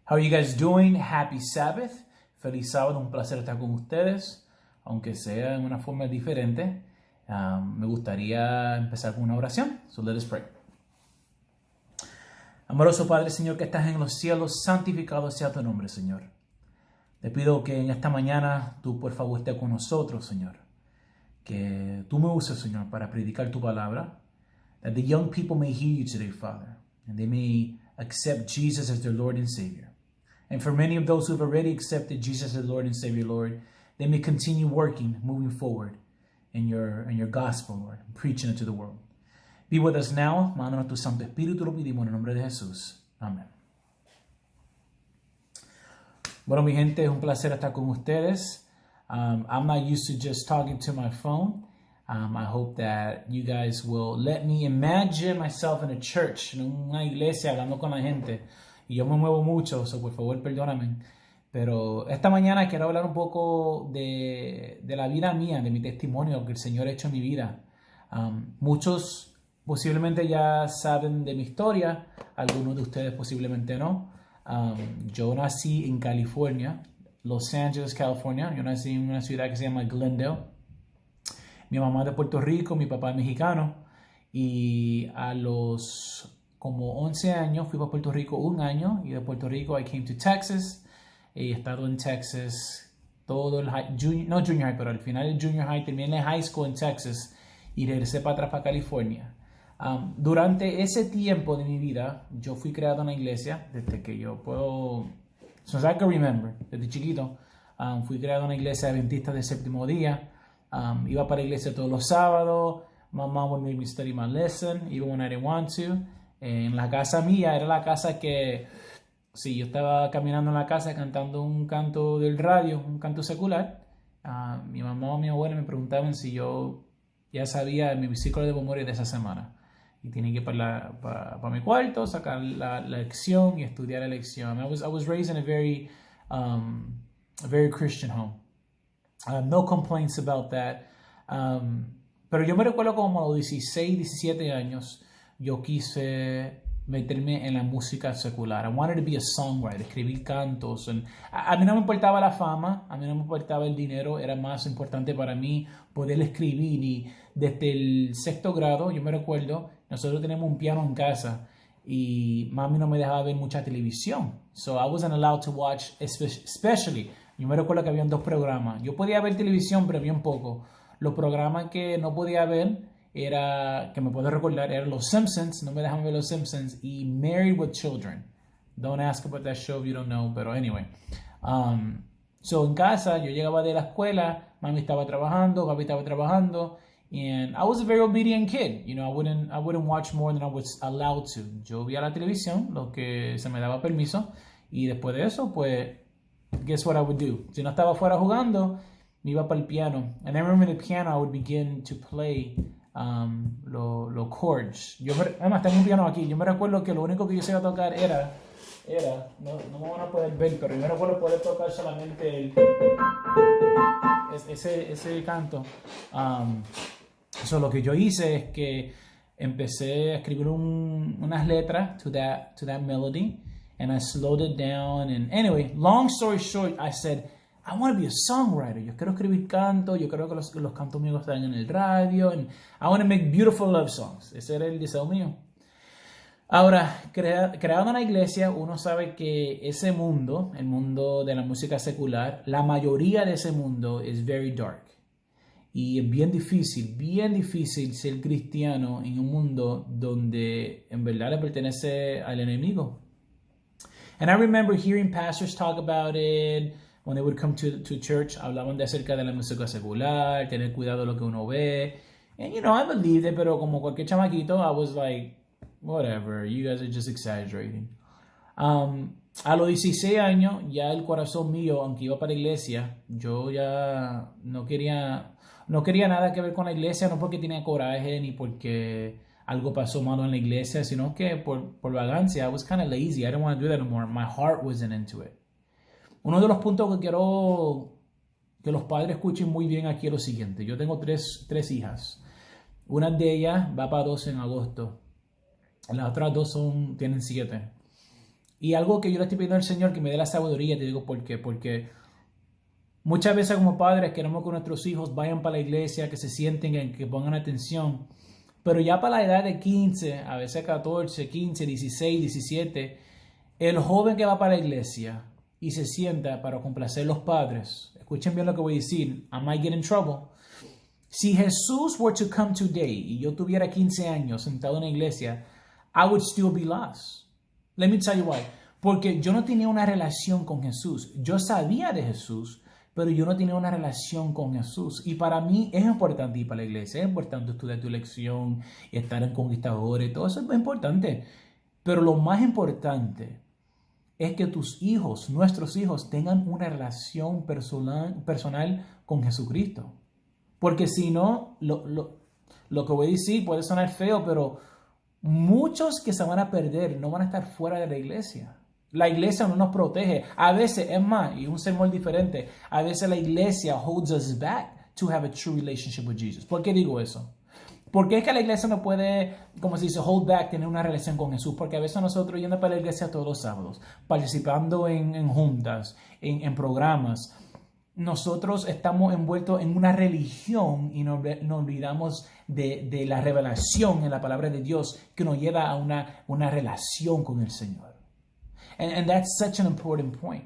How are you guys doing? Happy Sabbath. Feliz sábado, un placer estar con ustedes, aunque sea en una forma diferente. Me gustaría empezar con una oración. So let us pray. Amoroso Padre, Señor, que estás en los cielos, santificado sea tu nombre, Señor. Te pido que en esta mañana tú, por favor, estés con nosotros, Señor. Que tú me uses, Señor, para predicar tu palabra. That the young people may hear you today, Father, and they may accept Jesus as their Lord and Savior. And for many of those who have already accepted Jesus as Lord and Savior, Lord, they may continue working, moving forward in your gospel, Lord, preaching it to the world. Be with us now. Mándanos tu Santo Espíritu, lo pedimos en el nombre de Jesús. Amén. Bueno, mi gente, es un placer estar con ustedes. I'm not used to just talking to my phone. I hope that you guys will let me imagine myself in a church, en una iglesia, hablando con la gente. Y yo me muevo mucho, so por favor, perdóname. Pero esta mañana quiero hablar un poco de la vida mía, de mi testimonio que el Señor ha hecho en mi vida. Muchos posiblemente ya saben de mi historia, algunos de ustedes posiblemente no. Yo nací en California, Los Angeles, California. Yo nací en una ciudad que se llama Glendale. Mi mamá es de Puerto Rico, mi papá es mexicano. Y a los como 11 años fui para Puerto Rico un año. Y de Puerto Rico I came to Texas. He estado en Texas todo el no junior high, pero al final del junior high terminé el high school en Texas. Y regresé para atrás para California. Durante ese tiempo de mi vida, yo fui creado en la iglesia desde que yo puedo, since I can remember, desde chiquito. Fui creado en la iglesia adventista del séptimo día. Iba para la iglesia todos los sábados. My mom would make me study my lesson, even when I didn't want to. En la casa mía, era la casa que, si yo estaba caminando en la casa cantando un canto del radio, un canto secular, mi mamá o mi abuela me preguntaban si yo ya sabía mi versículo de memoria de esa semana. Y tenía que ir para mi cuarto, sacar la lección y estudiar la lección. I was raised in a very Christian home. No complaints about that. Pero yo me recuerdo como a los 16, 17 años, yo quise meterme en la música secular. I wanted to be a songwriter, escribir cantos. A mí no me importaba la fama, a mí no me importaba el dinero, era más importante para mí poder escribir. Y desde el sexto grado, yo me recuerdo, nosotros tenemos un piano en casa y mami no me dejaba ver mucha televisión. So I wasn't allowed to watch, especially, yo me recuerdo que habían dos programas. Yo podía ver televisión, pero bien poco. Los programas que no podía ver que me puedo recordar, eran Los Simpsons, no me dejaban ver Los Simpsons, y Married with Children. Don't ask about that show if you don't know, pero anyway. So en casa, yo llegaba de la escuela, mami estaba trabajando, papi estaba trabajando, and I was a very obedient kid. You know, I wouldn't watch more than I was allowed to. Yo veía la televisión, lo que se me daba permiso, y después de eso, pues, guess what I would do? Si no estaba afuera jugando, me iba para el piano. And I remember the piano, I would begin to play los chords. Además, tengo un piano aquí. Yo me recuerdo que lo único que yo sabía tocar era no me van a poder ver, pero yo me recuerdo poder tocar solamente ese canto. Lo que yo hice es que empecé a escribir unas letras to that melody, and I slowed it down. And anyway, long story short, I said, I want to be a songwriter. Yo quiero escribir canto. Yo creo que los cantos míos están en el radio. And I want to make beautiful love songs. Ese era el deseo mío. Ahora, creado en la iglesia, uno sabe que ese mundo, el mundo de la música secular, la mayoría de ese mundo es very dark. Y es bien difícil ser cristiano en un mundo donde en verdad le pertenece al enemigo. And I remember hearing pastors talk about it. When they would come to church, hablaban acerca de la música secular, tener cuidado de lo que uno ve. And, you know, I believed it, pero como cualquier chamaquito, I was like, whatever, you guys are just exaggerating. A los 16 años, ya el corazón mío, aunque iba para la iglesia, yo ya no quería nada que ver con la iglesia, no porque tenía coraje, ni porque algo pasó malo en la iglesia, sino que por vagancia. I was kind of lazy. I didn't want to do that anymore. My heart wasn't into it. Uno de los puntos que quiero que los padres escuchen muy bien aquí es lo siguiente. Yo tengo tres hijas. Una de ellas va para 12 en agosto. Las otras dos tienen 7. Y algo que yo le estoy pidiendo al Señor que me dé la sabiduría, te digo por qué. Porque muchas veces como padres queremos que nuestros hijos vayan para la iglesia, que se sienten, que pongan atención. Pero ya para la edad de 15, a veces 14, 15, 16, 17, el joven que va para la iglesia y se sienta para complacer a los padres. Escuchen bien lo que voy a decir. I might get in trouble. Si Jesús were to come today y yo tuviera 15 años sentado en la iglesia, I would still be lost. Let me tell you why. Porque yo no tenía una relación con Jesús. Yo sabía de Jesús, pero yo no tenía una relación con Jesús. Y para mí es importante ir para la iglesia, es importante estudiar tu lección y estar en Conquistadores, todo eso es importante. Pero lo más importante es que tus hijos, nuestros hijos, tengan una relación personal con Jesucristo. Porque si no, lo que voy a decir puede sonar feo, pero muchos que se van a perder no van a estar fuera de la iglesia. La iglesia no nos protege. A veces, es más, y un sermón diferente, a veces la iglesia holds us back to have a true relationship with Jesus. ¿Por qué digo eso? Porque es que la iglesia no puede, como se dice, hold back, tener una relación con Jesús. Porque a veces nosotros yendo para la iglesia todos los sábados, participando en juntas, en programas, nosotros estamos envueltos en una religión y nos olvidamos de la revelación en la palabra de Dios que nos lleva a una relación con el Señor. And that's such an important point.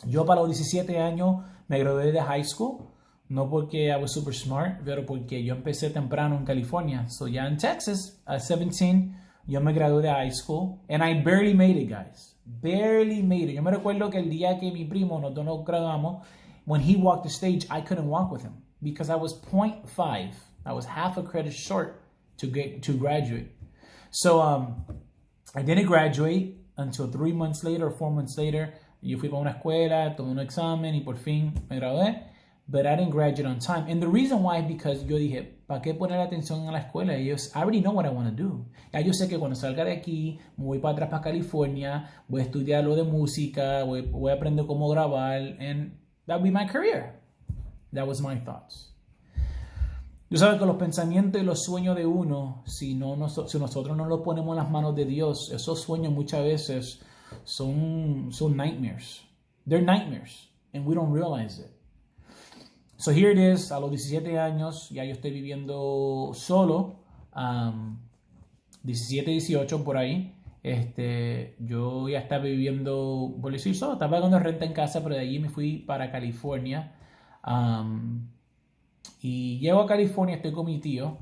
Yo para los 17 años me gradué de high school, no porque I was super smart, pero porque yo empecé temprano en California. So ya en Texas, at 17, yo me gradué de high school, and I barely made it, guys. Barely made it. Yo me recuerdo que el día que mi primo, nosotros nos graduamos, when he walked the stage, I couldn't walk with him because I was 0.5. I was half a credit short to graduate. So I didn't graduate until 3 months later or 4 months later. Yo fui para una escuela, tomé un examen y por fin me gradué. But I didn't graduate on time. And the reason why is because yo dije, ¿para qué poner atención en la escuela? I already know what I want to do. Ya yo sé que cuando salga de aquí, me voy para atrás para California, voy a estudiar lo de música, voy a aprender cómo grabar, and that'll be my career. That was my thoughts. Tú sabes que los pensamientos y los sueños de uno, si nosotros no los ponemos en las manos de Dios, esos sueños muchas veces son nightmares. They're nightmares, and we don't realize it. So here it is, a los 17 años, ya yo estoy viviendo solo, 17, 18 por ahí. Yo ya estaba viviendo, por decir solo, estaba pagando renta en casa, pero de allí me fui para California. Y llego a California, estoy con mi tío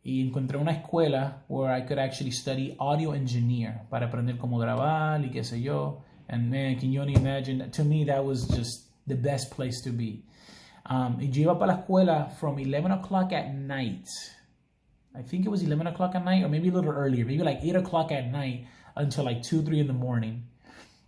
y encontré una escuela where I could actually study audio engineer para aprender cómo grabar y qué sé yo. And man, can you only imagine? To me, that was just the best place to be. Y yo iba para la escuela from 11 o'clock at night. I think it was 11 o'clock at night or maybe a little earlier, maybe like 8 o'clock at night until like 2, 3 in the morning.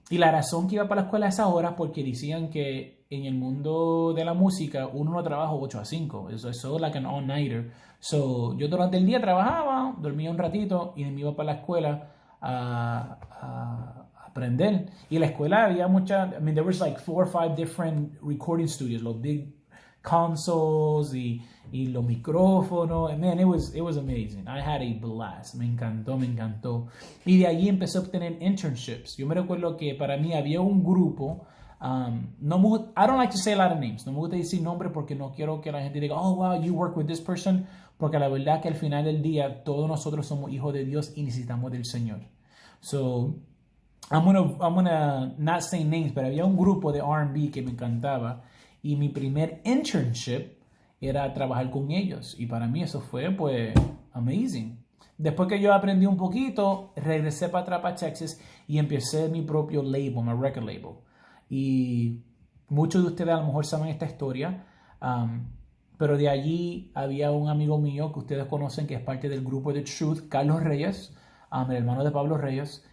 Y la razón que iba para la escuela a esa hora porque decían que en el mundo de la música uno no trabaja 8 a 5. Eso es like an all-nighter. So, yo durante el día trabajaba, dormía un ratito y me iba para la escuela a aprender. Y en la escuela había there was like 4 or 5 different recording studios, los big consoles y los micrófonos. Man, it was amazing. I had a blast. Me encantó. Y de allí empecé a obtener internships. Yo me recuerdo que para mí había un grupo. I don't like to say a lot of names. No me gusta decir nombres porque no quiero que la gente diga, oh, wow, you work with this person. Porque la verdad que al final del día todos nosotros somos hijos de Dios y necesitamos del Señor. So, I'm gonna not say names, pero había un grupo de R&B que me encantaba. Y mi primer internship era trabajar con ellos. Y para mí eso fue, pues, amazing. Después que yo aprendí un poquito, regresé para atrás para Texas y empecé mi propio label, mi record label. Y muchos de ustedes a lo mejor saben esta historia. Pero de allí había un amigo mío que ustedes conocen que es parte del grupo de Truth, Carlos Reyes, el hermano de Pablo Reyes.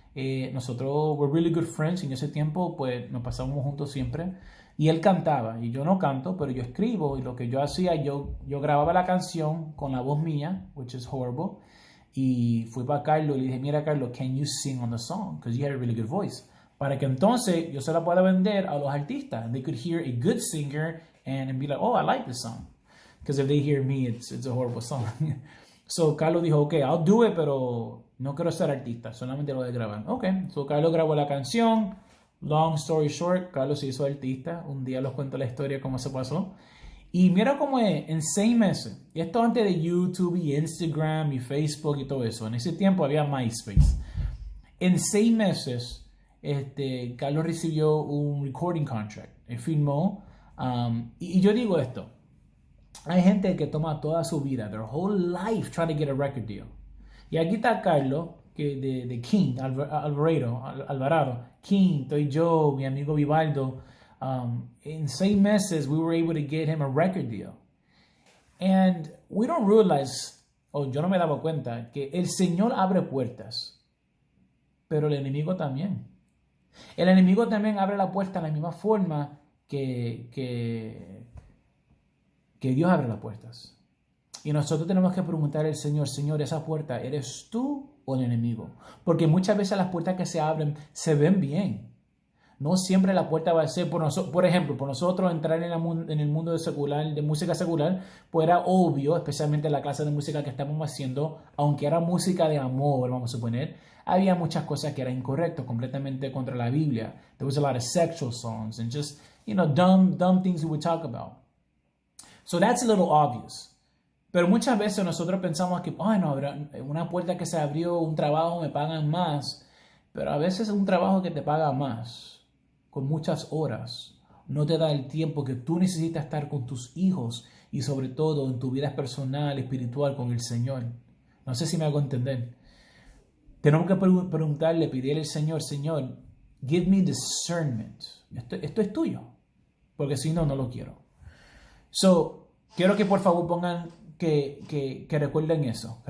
Nosotros were really good friends y en ese tiempo pues nos pasábamos juntos siempre. Y él cantaba, y yo no canto, pero yo escribo, y lo que yo hacía, yo grababa la canción con la voz mía, which is horrible, y fui para Carlos y le dije, mira Carlos, can you sing on the song? Because you had a really good voice. Para que entonces yo se la pueda vender a los artistas. They could hear a good singer and be like, oh, I like this song. Because if they hear me, it's a horrible song. So Carlos dijo, okay, I'll do it, pero No quiero ser artista, solamente lo de grabar. Ok, so Carlos grabó la canción. Long story short, Carlos se hizo artista. Un día les cuento la historia, cómo se pasó. Y mira cómo es, en 6 meses. Y esto antes de YouTube y Instagram y Facebook y todo eso. En ese tiempo había MySpace. En 6 meses, Carlos recibió un recording contract. Él firmó. Y yo digo esto. Hay gente que toma toda su vida, their whole life, trying to get a record deal. Y aquí está Carlos, que de King, Alvarado, King, estoy yo, mi amigo Vivaldo. In 6 meses, we were able to get him a record deal. And we don't realize, yo no me daba cuenta, que el Señor abre puertas, pero el enemigo también. El enemigo también abre la puerta de la misma forma que Dios abre las puertas. Y nosotros tenemos que preguntar al Señor, Señor, ¿esa puerta eres tú o el enemigo? Porque muchas veces las puertas que se abren se ven bien. No siempre la puerta va a ser por ejemplo, por nosotros entrar en el mundo de música secular, pues era obvio, especialmente en la clase de música que estamos haciendo, aunque era música de amor, vamos a suponer, había muchas cosas que eran incorrectas, completamente contra la Biblia. There was a lot of sexual songs and just, dumb things we would talk about. So that's a little obvious. Pero muchas veces nosotros pensamos que, no, una puerta que se abrió, un trabajo, me pagan más. Pero a veces un trabajo que te paga más, con muchas horas, no te da el tiempo que tú necesitas estar con tus hijos y sobre todo en tu vida personal, espiritual con el Señor. No sé si me hago entender. Tenemos que preguntarle, pedirle al Señor, Señor, give me discernment. Esto es tuyo, porque si no, no lo quiero. So, quiero que por favor pongan que recuerden eso.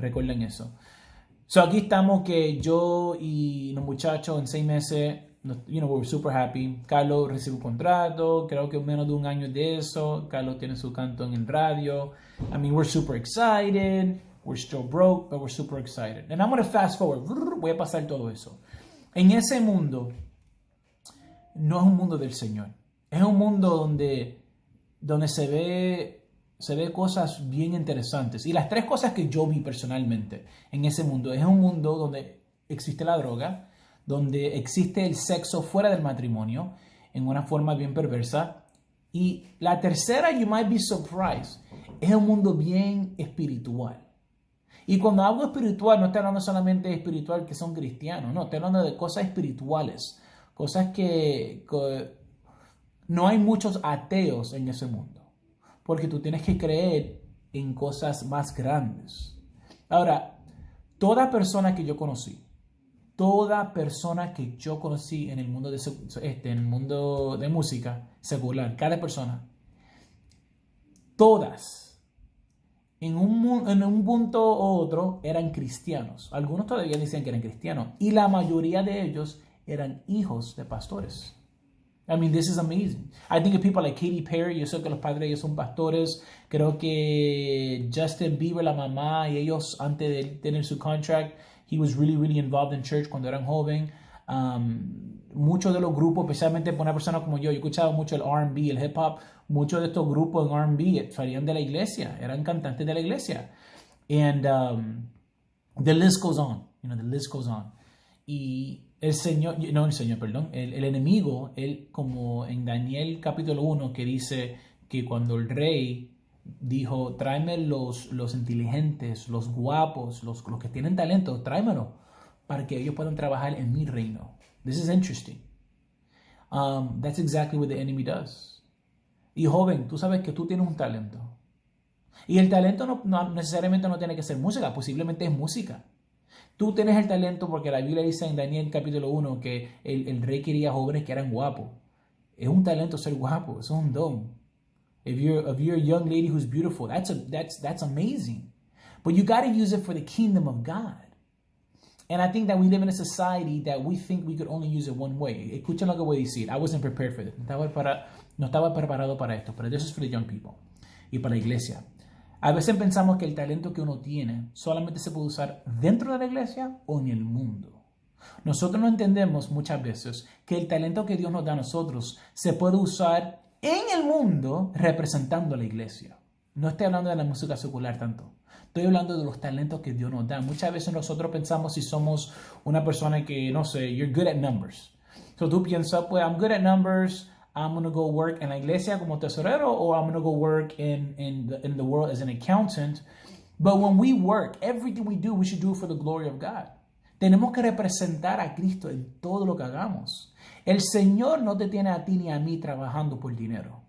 So, aquí estamos que yo y los muchachos en 6 meses, we're super happy. Carlos recibe un contrato, creo que menos de un año de eso. Carlos tiene su canto en el radio. I mean, we're super excited. We're still broke, but we're super excited. And I'm going to fast forward. Voy a pasar todo eso. En ese mundo, no es un mundo del Señor. Es un mundo donde se ve cosas bien interesantes. Y las 3 cosas que yo vi personalmente en ese mundo, es un mundo donde existe la droga, donde existe el sexo fuera del matrimonio, en una forma bien perversa. Y la tercera, you might be surprised, es un mundo bien espiritual. Y cuando hablo espiritual, no estoy hablando solamente de espiritual que son cristianos, no, estoy hablando de cosas espirituales, cosas que no hay muchos ateos en ese mundo. Porque tú tienes que creer en cosas más grandes. Ahora, toda persona que yo conocí en el mundo en el mundo de música secular, cada persona, todas, en un punto u otro, eran cristianos. Algunos todavía dicen que eran cristianos. Y la mayoría de ellos eran hijos de pastores. I mean, this is amazing. I think of people like Katy Perry. Yo sé que los padres de ellos son pastores. Creo que Justin Bieber, la mamá, y ellos antes de tener su contract, he was really, really involved in church cuando eran joven. Muchos de los grupos, especialmente para una persona como yo escuchaba mucho el R&B, el hip hop. Muchos de estos grupos en R&B salían de la iglesia, eran cantantes de la iglesia. And the list goes on. The list goes on. Y el enemigo, él como en Daniel capítulo 1 que dice que cuando el rey dijo, tráeme los inteligentes, los guapos, los que tienen talento, tráemelo para que ellos puedan trabajar en mi reino. This is interesting. That's exactly what the enemy does. Y joven, tú sabes que tú tienes un talento. Y el talento no necesariamente no tiene que ser música, posiblemente es música. Tú tienes el talento porque la Biblia dice en Daniel capítulo 1 que el rey quería jóvenes que eran guapos. Es un talento ser guapo, eso es un don. If you're a young lady who's beautiful, that's amazing. But you got to use it for the kingdom of God. And I think that we live in a society that we think we could only use it one way. Escuchen lo que voy a decir. I wasn't prepared for this. No estaba preparado para esto, pero this is for the young people y para la iglesia. A veces pensamos que el talento que uno tiene solamente se puede usar dentro de la iglesia o en el mundo. Nosotros no entendemos muchas veces que el talento que Dios nos da a nosotros se puede usar en el mundo representando a la iglesia. No estoy hablando de la música secular tanto. Estoy hablando de los talentos que Dios nos da. Muchas veces nosotros pensamos si somos una persona que, no sé, you're good at numbers. So tú piensas, pues, I'm good at numbers, I'm going to go work en la iglesia como tesorero, or I'm going to go work in the world as an accountant. But when we work, everything we do, we should do it for the glory of God. Tenemos que representar a Cristo en todo lo que hagamos. El Señor no te tiene a ti ni a mí trabajando por dinero.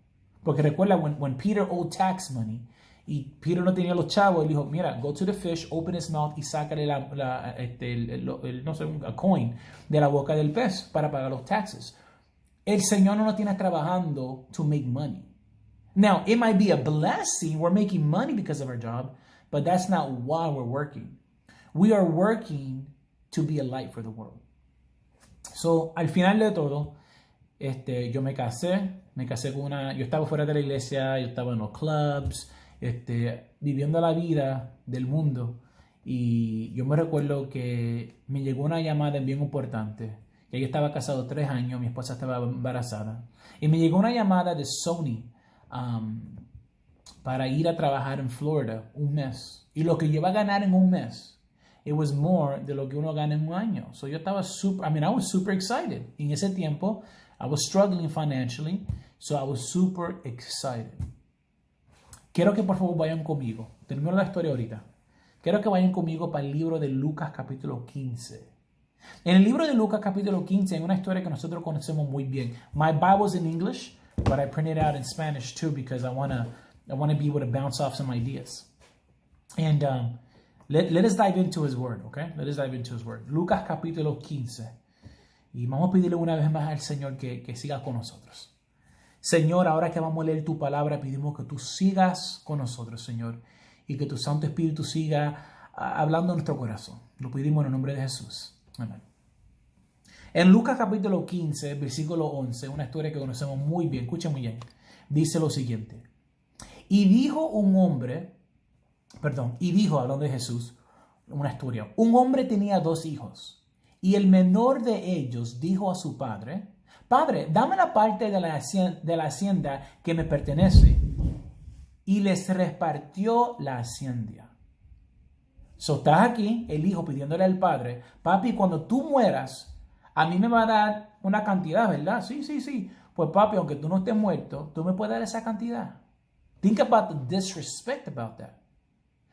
Porque recuerda, when Peter owed tax money, y Peter no tenía los chavos, él dijo, mira, go to the fish, open his mouth y sácale no sé, a coin de la boca del pez para pagar los taxes. El Señor no nos tiene trabajando to make money. Now, it might be a blessing. We're making money because of our job, but that's not why we're working. We are working to be a light for the world. So, al final de todo, yo me casé con yo estaba fuera de la iglesia, yo estaba en los clubs, viviendo la vida del mundo, y yo me recuerdo que me llegó una llamada bien importante. Ya yo estaba casado 3 años, mi esposa estaba embarazada, y me llegó una llamada de Sony para ir a trabajar en Florida un mes, y lo que yo iba a ganar en un mes, it was more de lo que uno gana en un año. So yo estaba I was super excited. En ese tiempo, I was struggling financially, so I was super excited. Quiero que por favor vayan conmigo. Termino la historia ahorita. Quiero que vayan conmigo para el libro de Lucas capítulo 15. En el libro de Lucas capítulo 15 hay una historia que nosotros conocemos muy bien. My Bible's in English, but I print it out in Spanish too because I wanna be able to bounce off some ideas. And let us dive into his word, okay? Let us dive into his word. Lucas capítulo 15. Y vamos a pedirle una vez más al Señor que siga con nosotros. Señor, ahora que vamos a leer tu palabra, pedimos que tú sigas con nosotros, Señor, y que tu Santo Espíritu siga hablando en nuestro corazón. Lo pedimos en el nombre de Jesús. Amén. En Lucas capítulo 15, versículo 11, una historia que conocemos muy bien, escuchen muy bien, dice lo siguiente. Y dijo, hablando de Jesús, una historia. Un hombre tenía 2 hijos, y el menor de ellos dijo a su padre, Padre, dame la parte de la hacienda que me pertenece. Y les repartió la hacienda. So, estás aquí, el hijo pidiéndole al padre, papi, cuando tú mueras, a mí me va a dar una cantidad, ¿verdad? Sí. Pues papi, aunque tú no estés muerto, tú me puedes dar esa cantidad. Think about the disrespect about that.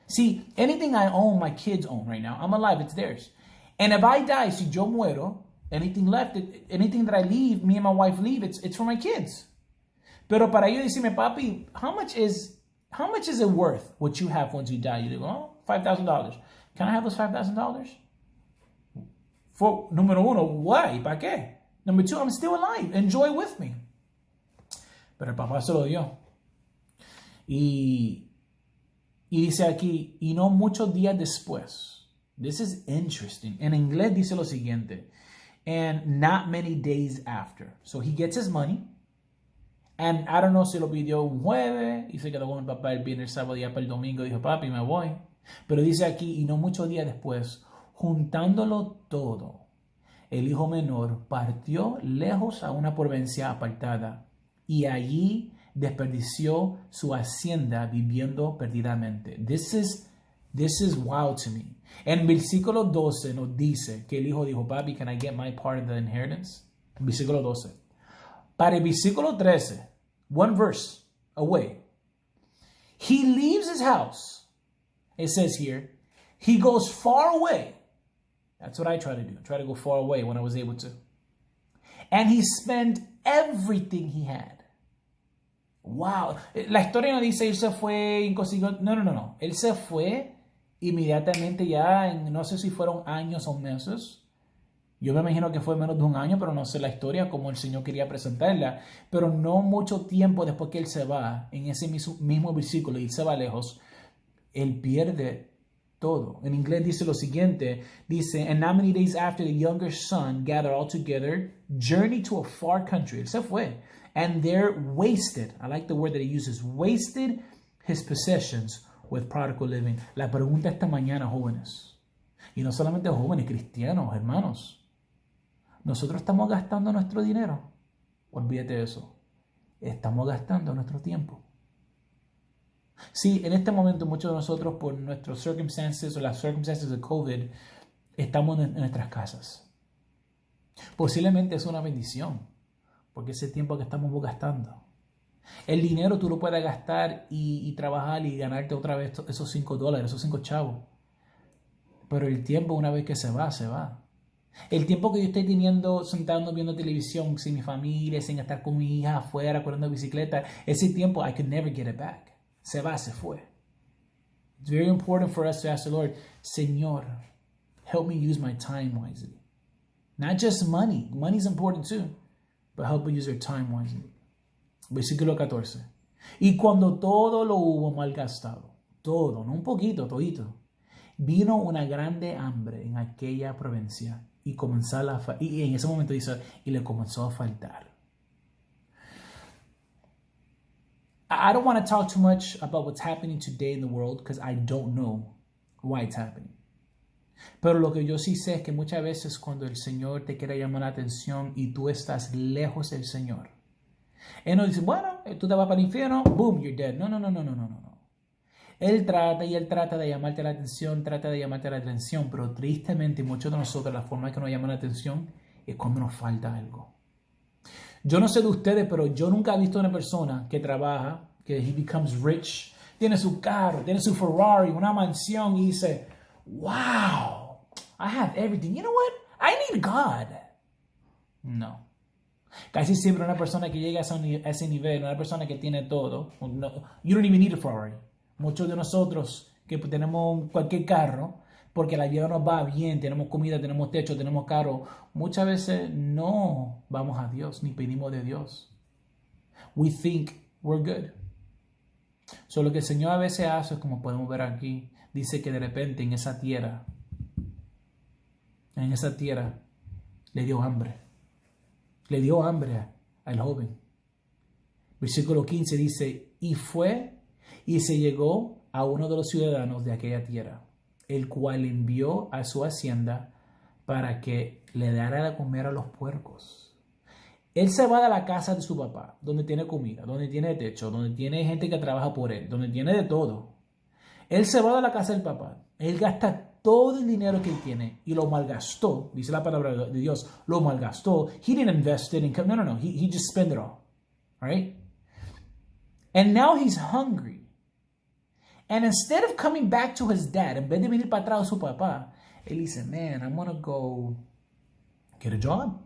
See, anything I own, my kids own right now. I'm alive, it's theirs. And if I die, si yo muero, anything that I leave, me and my wife leave, it's for my kids. Pero para ellos decirme, papi, how much is it worth what you have once you die? You digo, oh, $5,000. Can I have those $5,000? Número uno, why? ¿Para qué? Number 2, I'm still alive. Enjoy with me. Pero el papá se lo dio. Y dice aquí, y no muchos días después. This is interesting. En inglés dice lo siguiente. And not many days after. So he gets his money. And I don't know si lo pidió un jueves y se quedó con el papá el viernes, el sábado y ya para el domingo dijo, papi, me voy. Pero dice aquí, y no muchos días después, juntándolo todo, el hijo menor partió lejos a una provincia apartada y allí desperdició su hacienda viviendo perdidamente. This is wild to me. En versículo 12 nos dice que el hijo dijo, papi, can I get my part of the inheritance? Versículo 12. Para el versículo 13, one verse away, he leaves his house. It says here, he goes far away. That's what I try to do. I try to go far away when I was able to. And he spent everything he had. Wow. La historia no dice él se fue y consiguió. No. Él se fue inmediatamente ya, no sé si fueron años o meses. Yo me imagino que fue menos de un año, pero no sé la historia como el Señor quería presentarla. Pero no mucho tiempo después que él se va, en ese mismo versículo, y él se va lejos, él pierde todo. En inglés dice lo siguiente, dice, and not many days after the younger son gathered all together, journeyed to a far country. Él se fue. And there wasted, I like the word that he uses, wasted his possessions with prodigal living. La pregunta esta mañana, jóvenes, y no solamente jóvenes, cristianos, hermanos, nosotros estamos gastando nuestro dinero. Olvídate de eso. Estamos gastando nuestro tiempo. Sí, en este momento muchos de nosotros por nuestros circumstances o las circunstancias de COVID estamos en nuestras casas. Posiblemente es una bendición porque ese tiempo que estamos gastando. El dinero tú lo puedes gastar y trabajar y ganarte otra vez esos $5, esos 5 chavos. Pero el tiempo una vez que se va, se va. El tiempo que yo estoy teniendo sentado viendo televisión sin mi familia, sin estar con mi hija afuera, corriendo bicicleta, ese tiempo I could never get it back. Se va, se fue. It's very important for us to ask the Lord, Señor, help me use my time wisely. Not just money. Money is important too. But help me use your time wisely. Versículo 14. Y cuando todo lo hubo malgastado, todo, no un poquito, todito, vino una grande hambre en aquella provincia y y en ese momento dice, y le comenzó a faltar. I don't want to talk too much about what's happening today in the world because I don't know why it's happening. Pero lo que yo sí sé es que muchas veces cuando el Señor te quiere llamar la atención y tú estás lejos del Señor, Él no dice, bueno, tú te vas para el infierno, boom, you're dead. No, no, no, no, no, no, no. Él trata de llamarte la atención, pero tristemente muchos de nosotros la forma que nos llama la atención es cuando nos falta algo. Yo no sé de ustedes, pero yo nunca he visto a una persona que trabaja, que he becomes rich, tiene su carro, tiene su Ferrari, una mansión y dice, wow, I have everything. You know what? I need God. No. Casi siempre una persona que llega a ese nivel, una persona que tiene todo, no, you don't even need a Ferrari. Muchos de nosotros que tenemos cualquier carro, porque la vida nos va bien, tenemos comida, tenemos techo, tenemos carro, muchas veces no vamos a Dios ni pedimos de Dios. We think we're good. So, lo que el Señor a veces hace, como podemos ver aquí, dice que de repente en esa tierra le dio hambre. Le dio hambre al joven. Versículo 15 dice, y fue y se llegó a uno de los ciudadanos de aquella tierra, el cual envió a su hacienda para que le diera de comer a los puercos. Él se va de la casa de su papá, donde tiene comida, donde tiene techo, donde tiene gente que trabaja por él, donde tiene de todo. Él se va de la casa del papá. Él gasta todo el dinero que él tiene y lo malgastó. Dice la palabra de Dios, lo malgastó. He didn't invest it in... No. He just spent it all. All right? And now he's hungry. And instead of coming back to his dad, en vez de venir para atrás a su papá, él dice, man, I'm going to go get a job.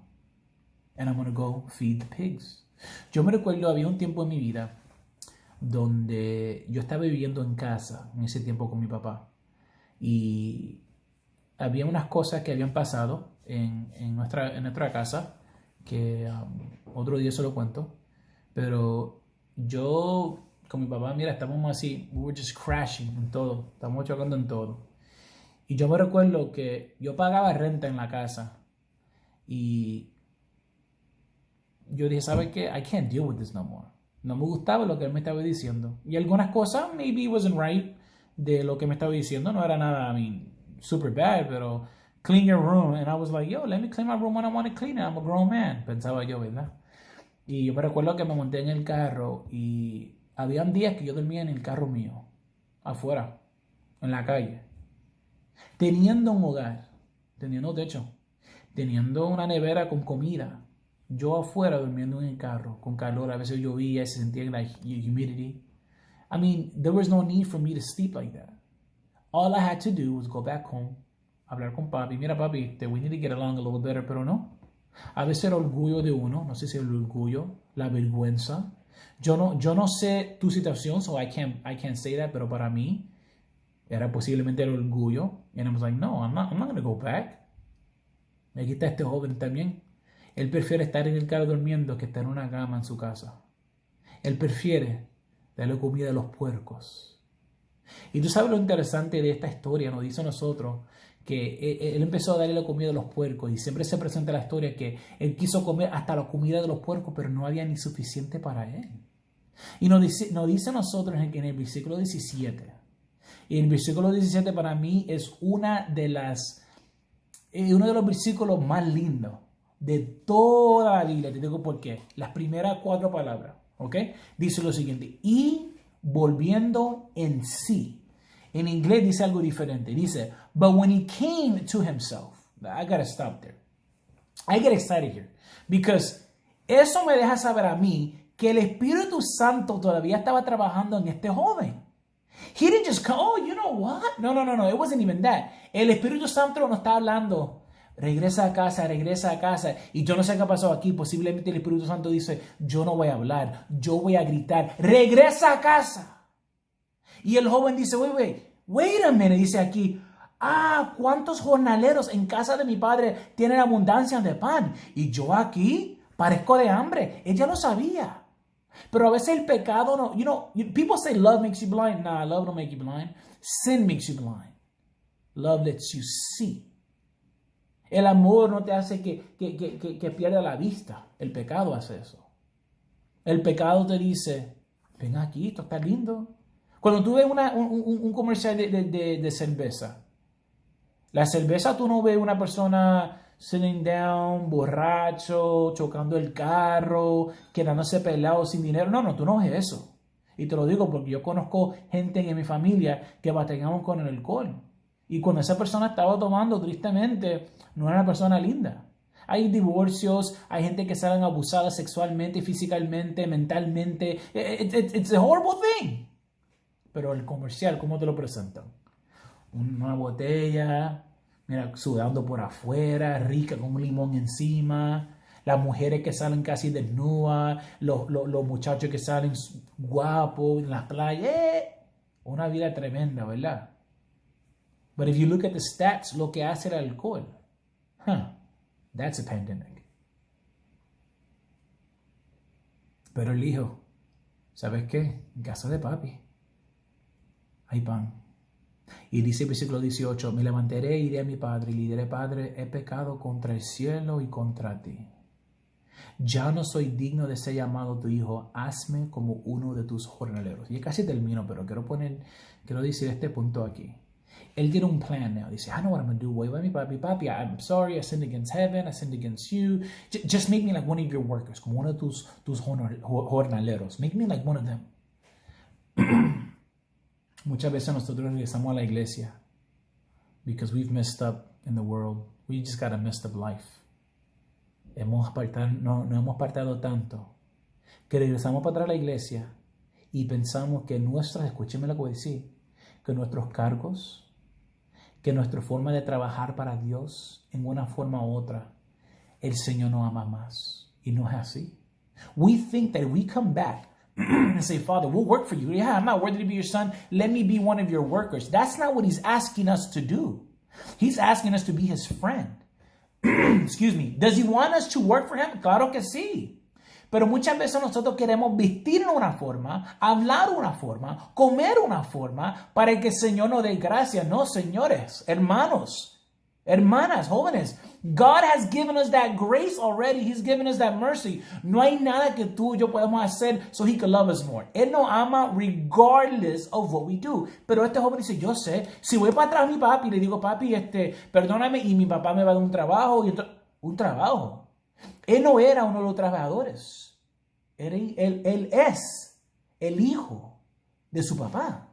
And I'm going to go feed the pigs. Yo me recuerdo, había un tiempo en mi vida donde yo estaba viviendo en casa, en ese tiempo con mi papá. Y había unas cosas que habían pasado en nuestra casa, que otro día se lo cuento. Pero yo con mi papá, mira, estábamos así, we were just crashing en todo, estábamos chocando en todo. Y yo me recuerdo que yo pagaba renta en la casa y yo dije, ¿sabes qué? I can't deal with this no more. No me gustaba lo que él me estaba diciendo. Y algunas cosas, maybe it wasn't right de lo que me estaba diciendo. No era nada, super bad, pero clean your room. And I was like, yo, let me clean my room when I want to clean it. I'm a grown man. Pensaba yo, ¿verdad? Y yo me recuerdo que me monté en el carro y habían días que yo dormía en el carro mío, afuera, en la calle. Teniendo un hogar, teniendo techo, teniendo una nevera con comida. Yo afuera durmiendo en el carro, con calor, a veces llovía, se sentía la humidity. There was no need for me to sleep like that. All I had to do was go back home, hablar con papi. Mira, papi, we need to get along a little better, pero no. A veces el orgullo de uno, no sé si el orgullo, la vergüenza. Yo no sé tu situación, so I can't say that, pero para mí era posiblemente el orgullo. And I was like, no, I'm not going to go back. Aquí está este joven también. Él prefiere estar en el carro durmiendo que estar en una cama en su casa. Él prefiere darle comida a los puercos. Y tú sabes lo interesante de esta historia, nos dice a nosotros que él empezó a darle la comida a los puercos y siempre se presenta la historia que él quiso comer hasta la comida de los puercos, pero no había ni suficiente para él. Y nos dice a nosotros en el versículo 17. Y el versículo 17 para mí es uno de los versículos más lindos de toda la Biblia. Te digo por qué. Las primeras 4 palabras, ¿ok? Dice lo siguiente. Y volviendo en sí. En inglés dice algo diferente. Dice, but when he came to himself. I gotta stop there. I get excited here. Because eso me deja saber a mí que el Espíritu Santo todavía estaba trabajando en este joven. He didn't just come, oh, you know what? No. It wasn't even that. El Espíritu Santo no está hablando. Regresa a casa. Y yo no sé qué pasó aquí. Posiblemente el Espíritu Santo dice, yo no voy a hablar. Yo voy a gritar. Regresa a casa. Y el joven dice, wait a minute. Dice aquí, ¿cuántos jornaleros en casa de mi padre tienen abundancia de pan? Y yo aquí parezco de hambre. Ella lo sabía. Pero a veces el pecado no, people say love makes you blind. Nah, love don't make you blind. Sin makes you blind. Love lets you see. El amor no te hace que pierda la vista. El pecado hace eso. El pecado te dice, ven aquí, esto está lindo. Cuando tú ves un comercial de cerveza, la cerveza tú no ves una persona sitting down, borracho, chocando el carro, quedándose pelado sin dinero. No, tú no ves eso. Y te lo digo porque yo conozco gente en mi familia que batallamos con el alcohol. Y cuando esa persona estaba tomando, tristemente, no era una persona linda. Hay divorcios, hay gente que salen abusada sexualmente, físicamente, mentalmente. It's a horrible thing. Pero el comercial, ¿cómo te lo presentan? Una botella, mira, sudando por afuera, rica con un limón encima. Las mujeres que salen casi desnudas, los muchachos que salen guapos en las playas. Una vida tremenda, ¿verdad? But if you look at the stats, lo que hace el alcohol, that's a pandemic. Pero el hijo, ¿sabes qué? En casa de papi hay pan. Y dice el versículo 18, me levantaré, iré a mi padre y le diré, Padre, he pecado contra el cielo y contra ti. Ya no soy digno de ser llamado tu hijo, hazme como uno de tus jornaleros. Y casi termino, pero quiero decir este punto aquí. Él tiene un plan now. Dice, I know what I'm going to do. Voy a mi papi, I'm sorry, I sinned against heaven, I sinned against you. Just make me like one of your workers, como uno de tus jornaleros. Make me like one of them. Muchas veces nosotros regresamos a la iglesia because we've messed up in the world. We just got a messed up life. No hemos apartado tanto que regresamos para atrás a la iglesia y pensamos que escúcheme lo que voy a decir, que nuestros cargos, que nuestra forma de trabajar para Dios en una forma u otra, el Señor nos ama más. Y no es así. We think that if we come back and say, Father, we'll work for you. Yeah, I'm not worthy to be your son. Let me be one of your workers. That's not what he's asking us to do. He's asking us to be his friend. Excuse me. Does he want us to work for him? Claro que sí. Pero muchas veces nosotros queremos vestir de una forma, hablar de una forma, comer de una forma para que el Señor nos dé gracia. No, señores, hermanos, hermanas, jóvenes. God has given us that grace already. He's given us that mercy. No hay nada que tú y yo podemos hacer so he can love us more. Él nos ama regardless of what we do. Pero este joven dice, yo sé, si voy para atrás a mi papi y le digo, papi, perdóname, y mi papá me va a dar un trabajo. Un trabajo. Él no era uno de los trabajadores. Él es el hijo de su papá.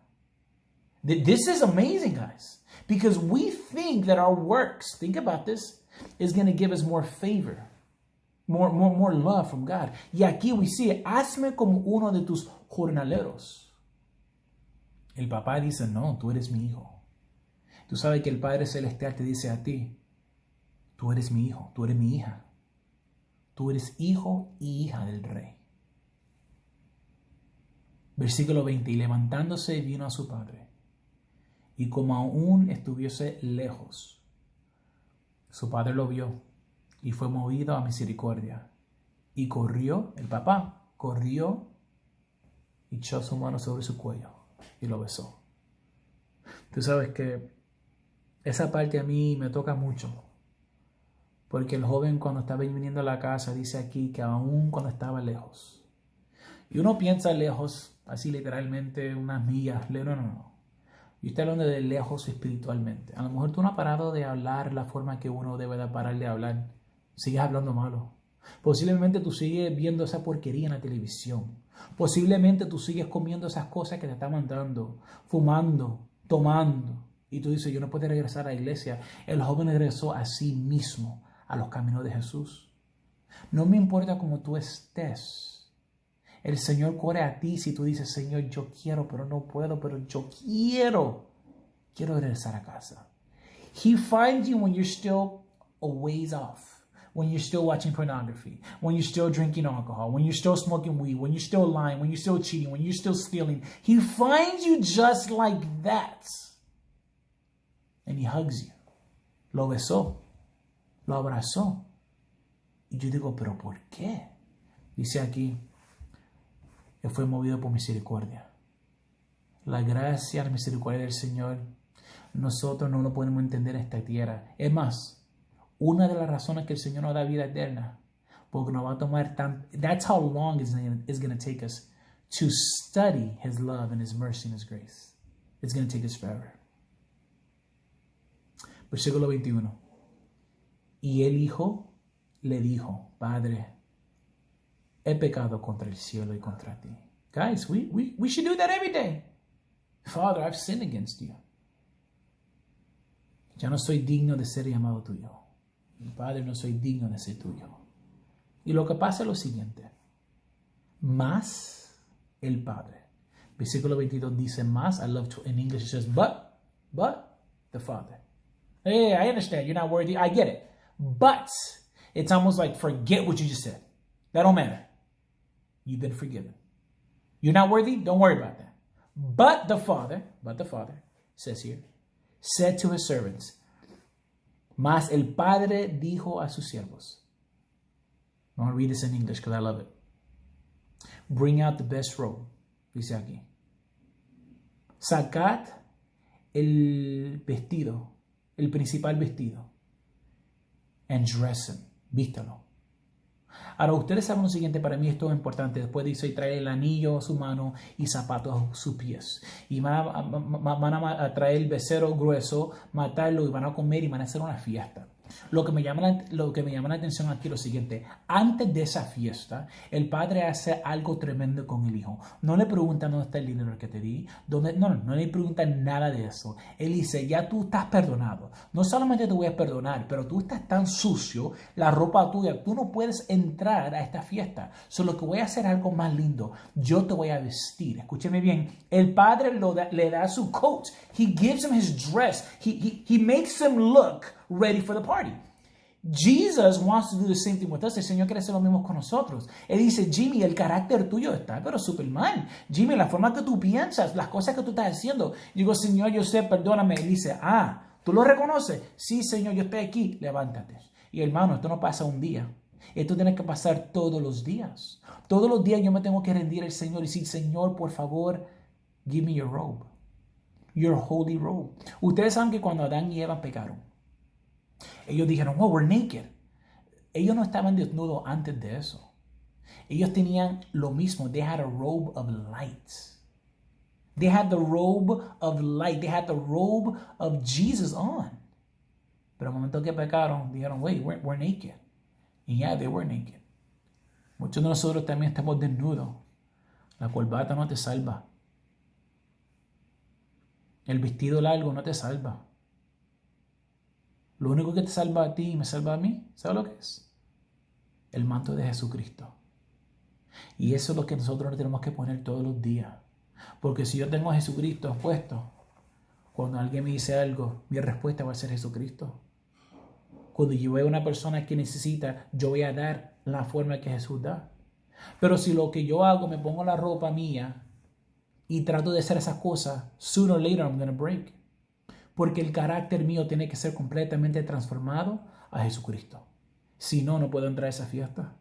This is amazing, guys. Because we think that our works, think about this, is going to give us more favor, more love from God. Y aquí we see, hazme como uno de tus jornaleros. El papá dice, no, tú eres mi hijo. Tú sabes que el Padre Celestial te dice a ti, tú eres mi hijo, tú eres mi hija. Tú eres hijo y hija del rey. Versículo 20, y levantándose vino a su padre. Y como aún estuviese lejos, su padre lo vio y fue movido a misericordia. Y corrió, el papá corrió, y echó su mano sobre su cuello y lo besó. Tú sabes que esa parte a mí me toca mucho. Porque el joven cuando estaba viniendo a la casa dice aquí que aún cuando estaba lejos. Y uno piensa lejos, así literalmente unas millas. No. Yo estoy hablando de lejos espiritualmente. A lo mejor tú no has parado de hablar la forma que uno debe de parar de hablar. Sigues hablando malo. Posiblemente tú sigues viendo esa porquería en la televisión. Posiblemente tú sigues comiendo esas cosas que te están mandando, fumando, tomando. Y tú dices, yo no puedo regresar a la iglesia. El joven regresó a sí mismo, a los caminos de Jesús. No me importa cómo tú estés. El Señor corre a ti si tú dices, Señor, yo quiero, pero no puedo, pero yo quiero. Quiero regresar a casa. He finds you when you're still a ways off. When you're still watching pornography, when you're still drinking alcohol, when you're still smoking weed, when you're still lying, when you're still cheating, when you're still stealing. He finds you just like that. And he hugs you. Lo besó. Lo abrazó. Y yo digo, ¿pero por qué? Dice aquí, que fue movido por misericordia. La gracia, la misericordia del Señor, nosotros no lo podemos entender en esta tierra. Es más, una de las razones que el Señor nos da vida eterna, porque nos va a tomar that's how long it's going to take us to study His love and His mercy and His grace. It's going to take us forever. Versículo 21. Y el hijo le dijo, Padre, he pecado contra el cielo y contra ti. Guys, we should do that every day. Father, I've sinned against you. Ya no soy digno de ser llamado tuyo. Mi Padre, no soy digno de ser tuyo. Y lo que pasa es lo siguiente. Más el Padre. Versículo 22 dice más. I love to, in English it says, but the Father. Hey, I understand. You're not worthy. I get it. But it's almost like forget what you just said. That don't matter. You've been forgiven. You're not worthy? Don't worry about that. But the Father, says here, said to his servants, mas el Padre dijo a sus siervos. I'm going to read this in English because I love it. Bring out the best robe. Dice aquí. Sacad el vestido, el principal vestido. And dress him. Vístalo. Ahora, ustedes saben lo siguiente, para mí esto es importante. Después dice, y trae el anillo a su mano y zapatos a sus pies. Y van a traer el becerro grueso, matarlo y van a comer y van a hacer una fiesta. Lo que me llama la atención aquí es lo siguiente. Antes de esa fiesta, el padre hace algo tremendo con el hijo. No le pregunta dónde está el dinero que te di. No le pregunta nada de eso. Él dice, ya tú estás perdonado. No solamente te voy a perdonar, pero tú estás tan sucio, la ropa tuya, tú no puedes entrar a esta fiesta. Solo que voy a hacer algo más lindo. Yo te voy a vestir. Escúcheme bien. El padre le da su coat. He gives him his dress. He makes him look ready for the party. Jesus wants to do the same thing with us. El Señor quiere hacer lo mismo con nosotros. Él dice, Jimmy, el carácter tuyo está, pero súper mal. Jimmy, la forma que tú piensas, las cosas que tú estás haciendo. Yo digo, Señor, yo sé, perdóname. Él dice, ¿tú lo reconoces? Sí, Señor, yo estoy aquí. Levántate. Y hermano, esto no pasa un día. Esto tiene que pasar todos los días. Todos los días yo me tengo que rendir al Señor y decir, Señor, por favor, give me your robe. Your holy robe. Ustedes saben que cuando Adán y Eva pecaron, ellos dijeron, oh, we're naked. Ellos no estaban desnudos antes de eso. Ellos tenían lo mismo. They had a robe of light. They had the robe of light. They had the robe of Jesus on. Pero al momento que pecaron, dijeron, wait, we're naked. And yeah, they were naked. Muchos de nosotros también estamos desnudos. La corbata no te salva. El vestido largo no te salva. Lo único que te salva a ti y me salva a mí, ¿sabes lo que es? El manto de Jesucristo. Y eso es lo que nosotros nos tenemos que poner todos los días. Porque si yo tengo a Jesucristo puesto, cuando alguien me dice algo, mi respuesta va a ser Jesucristo. Cuando yo veo a una persona que necesita, yo voy a dar la forma que Jesús da. Pero si lo que yo hago, me pongo la ropa mía y trato de hacer esas cosas, sooner or later I'm going to break. Porque el carácter mío tiene que ser completamente transformado a Jesucristo. Si no, no puedo entrar a esa fiesta.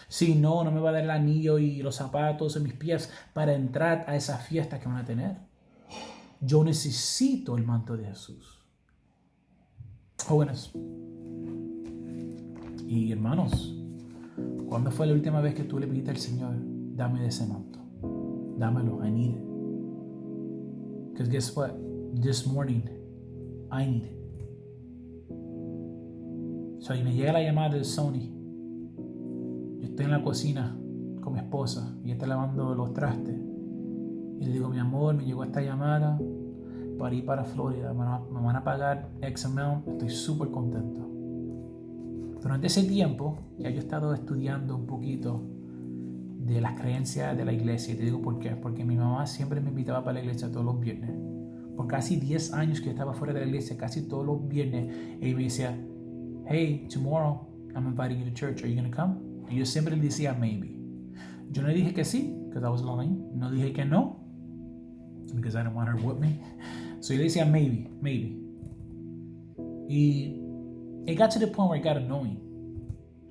Si no, no me va a dar el anillo y los zapatos en mis pies para entrar a esa fiesta que van a tener. Yo necesito el manto de Jesús. Jóvenes y hermanos, ¿cuándo fue la última vez que tú le pediste al Señor, dame de ese manto? Dámelo, I need it. Because guess what? This morning, I need it. So, y me llega la llamada del Sony. Yo estoy en la cocina con mi esposa y ella está lavando los trastes. Y le digo, mi amor, me llegó esta llamada para ir para Florida. Me van a pagar X amount. Estoy súper contento. Durante ese tiempo, ya yo he estado estudiando un poquito de las creencias de la iglesia. Y te digo por qué. Porque mi mamá siempre me invitaba para la iglesia todos los viernes. Por casi 10 años que yo estaba fuera de la iglesia, casi todos los viernes, ella me decía, hey, tomorrow I'm inviting you to church. Are you going to come? Y yo siempre le decía maybe. Yo no le dije que sí, because I was lying. No dije que no, because I didn't want her to whip me. So yo le decía maybe. Y it got to the point where it got annoying.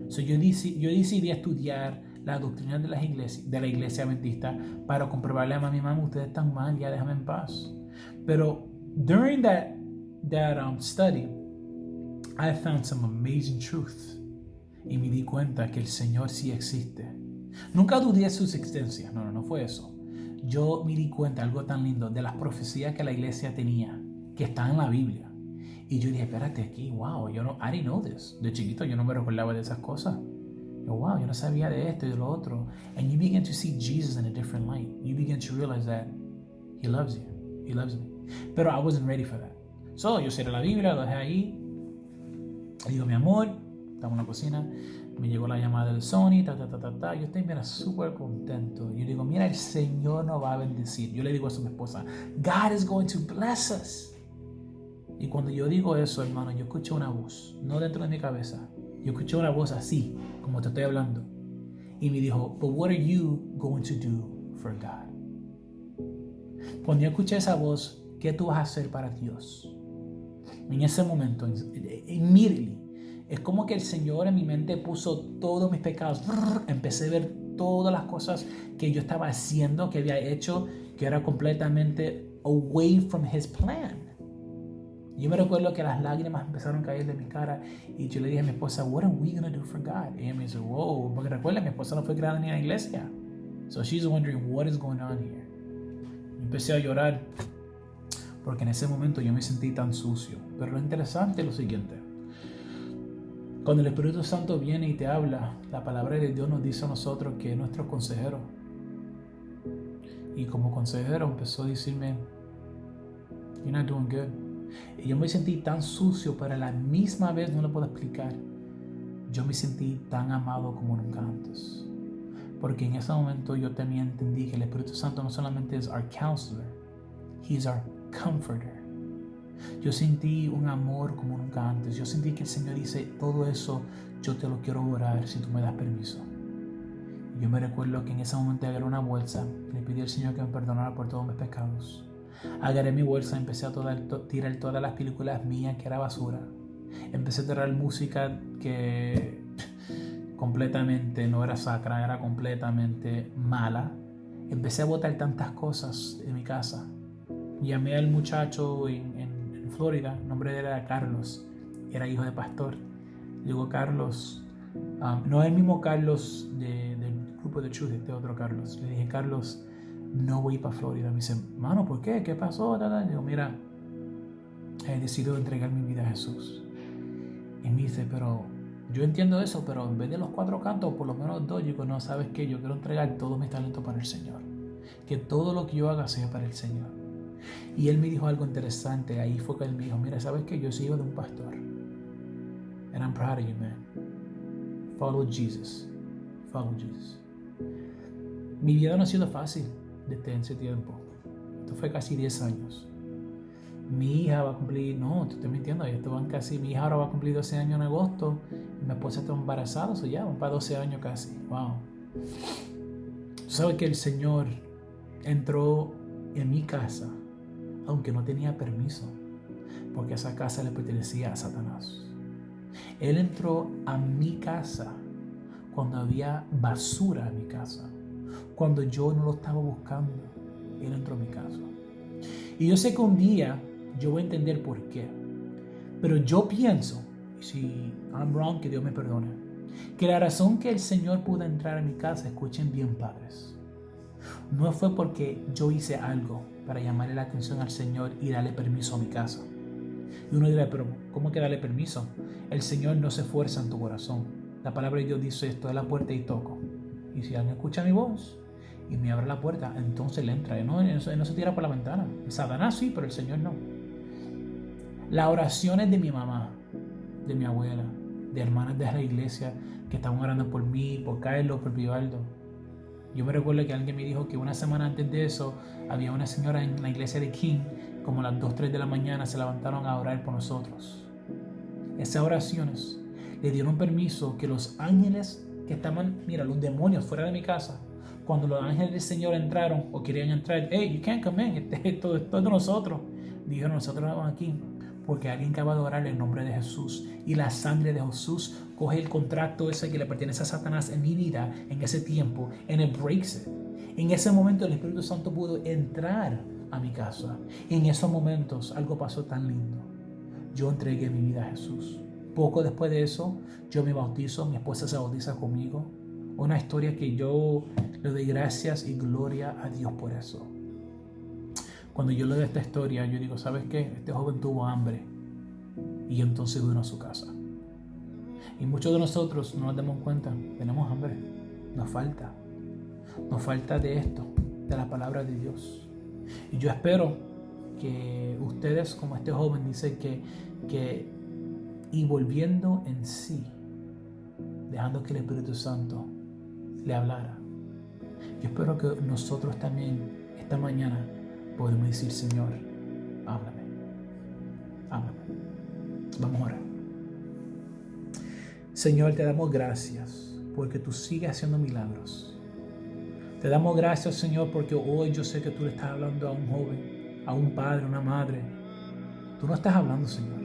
So yo decidí estudiar la doctrina de la iglesia adventista para comprobarle a mi mamá, ustedes están mal, ya déjame en paz. Pero during that study, I found some amazing truth. Y me di cuenta que el Señor sí existe. Nunca dudé su existencia. No fue eso. Yo me di cuenta algo tan lindo de las profecías que la iglesia tenía, que están en la Biblia. Y yo dije, espérate aquí, wow, I didn't know this. De chiquito yo no me recordaba de esas cosas. Wow, yo no sabía de esto y de lo otro. And you begin to see Jesus in a different light. You begin to realize that He loves you. He loves me. Pero I wasn't ready for that. So, yo cerré la Biblia, lo dejé ahí. Le digo, mi amor, estamos en la cocina. Me llegó la llamada del Sony, Yo estoy, mira, súper contento. Yo digo, mira, el Señor nos va a bendecir. Yo le digo eso a mi esposa, God is going to bless us. Y cuando yo digo eso, hermano, yo escuché una voz, no dentro de mi cabeza. Yo escuché una voz así, como te estoy hablando. Y me dijo, but what are you going to do for God? Cuando yo escuché esa voz, ¿qué tú vas a hacer para Dios? En ese momento, immediately, es como que el Señor en mi mente puso todos mis pecados. Empecé a ver todas las cosas que yo estaba haciendo, que había hecho, que era completamente away from His plan. Yo me recuerdo que las lágrimas empezaron a caer de mi cara y yo le dije a mi esposa, what are we going to do for God? Y ella me dice, wow, porque recuerda, mi esposa no fue criada ni en la iglesia. So she's wondering what is going on here. Y empecé a llorar porque en ese momento yo me sentí tan sucio. Pero lo interesante es lo siguiente. Cuando el Espíritu Santo viene y te habla, la palabra de Dios nos dice a nosotros que es nuestro consejero. Y como consejero empezó a decirme, you're not doing good. Y yo me sentí tan sucio, pero a la misma vez no lo puedo explicar. Yo me sentí tan amado como nunca antes. Porque en ese momento yo también entendí que el Espíritu Santo no solamente es our counselor, He is our comforter. Yo sentí un amor como nunca antes. Yo sentí que el Señor dice, todo eso yo te lo quiero orar si tú me das permiso. Yo me recuerdo que en ese momento agarré una bolsa, le pedí al Señor que me perdonara por todos mis pecados. Agarré mi bolsa, empecé a tirar todas las películas mías que era basura. Empecé a tirar música que completamente no era sacra, era completamente mala. Empecé a botar tantas cosas en mi casa. Llamé al muchacho en Florida, el nombre de él era Carlos, era hijo de pastor. Digo, Carlos, no es el mismo Carlos del grupo de Truth, este otro Carlos. Le dije, Carlos, no voy para Florida. Me dice, mano, ¿por qué? ¿Qué pasó? Digo, mira, he decidido entregar mi vida a Jesús. Y me dice, pero yo entiendo eso, pero en vez de los 4 cantos, por lo menos 2, yo digo, no, ¿sabes qué? Yo quiero entregar todos mis talentos para el Señor. Que todo lo que yo haga sea para el Señor. Y él me dijo algo interesante. Ahí fue que él me dijo, mira, ¿sabes qué? Yo soy hijo de un pastor. And I'm proud of you, man. Follow Jesus. Follow Jesus. Mi vida no ha sido fácil desde ese tiempo. Esto fue casi 10 años. Mi hija va a cumplir, no, te estoy mintiendo, mi hija ahora va a cumplir 12 años en agosto. Mi esposa está embarazada, eso ya, van para 12 años casi. Wow. Tú sabes que el Señor entró en mi casa, aunque no tenía permiso, porque esa casa le pertenecía a Satanás. Él entró a mi casa cuando había basura en mi casa, cuando yo no lo estaba buscando. Él entró a mi casa. Y yo sé que un día yo voy a entender por qué, pero yo pienso, y si I'm wrong, que Dios me perdone, que la razón que el Señor pudo entrar a mi casa, escuchen bien, padres, no fue porque yo hice algo para llamarle la atención al Señor y darle permiso a mi casa. Y uno dirá, pero ¿cómo que darle permiso? El Señor no se esfuerza en tu corazón. La palabra de Dios dice, estoy a la puerta y toco. Y si alguien escucha mi voz y me abre la puerta, entonces le entra. Él no se tira por la ventana. Satanás sí, pero el Señor no. Las oraciones de mi mamá, de mi abuela, de hermanas de la iglesia que estaban orando por mí, por Carlos, por Vivaldo. Yo me recuerdo que alguien me dijo que una semana antes de eso había una señora en la iglesia de King, como a las 2, 3 de la mañana se levantaron a orar por nosotros. Esas oraciones le dieron permiso que los ángeles que estaban, mira, los demonios fuera de mi casa, cuando los ángeles del Señor entraron o querían entrar, hey, you can't come in, esto es de nosotros. Dijeron, nosotros vamos aquí porque alguien acaba de orar en el nombre de Jesús y la sangre de Jesús coge el contrato ese que le pertenece a Satanás en mi vida en ese tiempo and it breaks it. En ese momento el Espíritu Santo pudo entrar a mi casa y en esos momentos algo pasó tan lindo. Yo entregué mi vida a Jesús. Poco después de eso yo me bautizo, mi esposa se bautiza conmigo. Una historia que yo le doy gracias y gloria a Dios por eso. Cuando yo leo esta historia, yo digo, ¿sabes qué? Este joven tuvo hambre y entonces vino a su casa. Y muchos de nosotros no nos damos cuenta, tenemos hambre, nos falta de esto, de la palabra de Dios. Y yo espero que ustedes, como este joven dice que y volviendo en sí, dejando que el Espíritu Santo le hablara. Yo espero que nosotros también esta mañana podemos decir, Señor, háblame. Vamos a orar. Señor, te damos gracias porque tú sigues haciendo milagros. Te damos gracias, Señor, porque hoy yo sé que tú le estás hablando a un joven, a un padre, a una madre. Tú no estás hablando, Señor.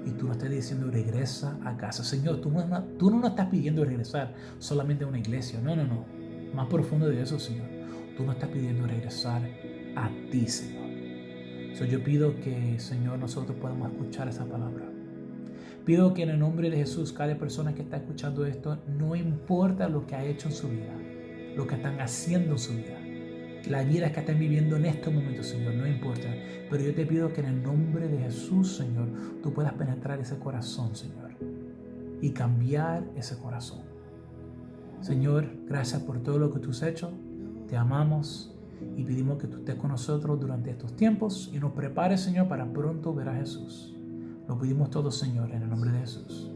Y tú no estás diciendo regresa a casa. Señor, tú no nos estás pidiendo regresar solamente a una iglesia. No. Más profundo de eso, Señor. Tú nos estás pidiendo regresar a ti, Señor. Yo pido que, Señor, nosotros podamos escuchar esa palabra. Pido que en el nombre de Jesús, cada persona que está escuchando esto, no importa lo que ha hecho en su vida, lo que están haciendo en su vida, la vida que están viviendo en este momento, Señor, no importa. Pero yo te pido que en el nombre de Jesús, Señor, tú puedas penetrar ese corazón, Señor, y cambiar ese corazón. Señor, gracias por todo lo que tú has hecho. Te amamos y pedimos que tú estés con nosotros durante estos tiempos y nos prepares, Señor, para pronto ver a Jesús. Lo pedimos todo, Señor, en el nombre de Jesús.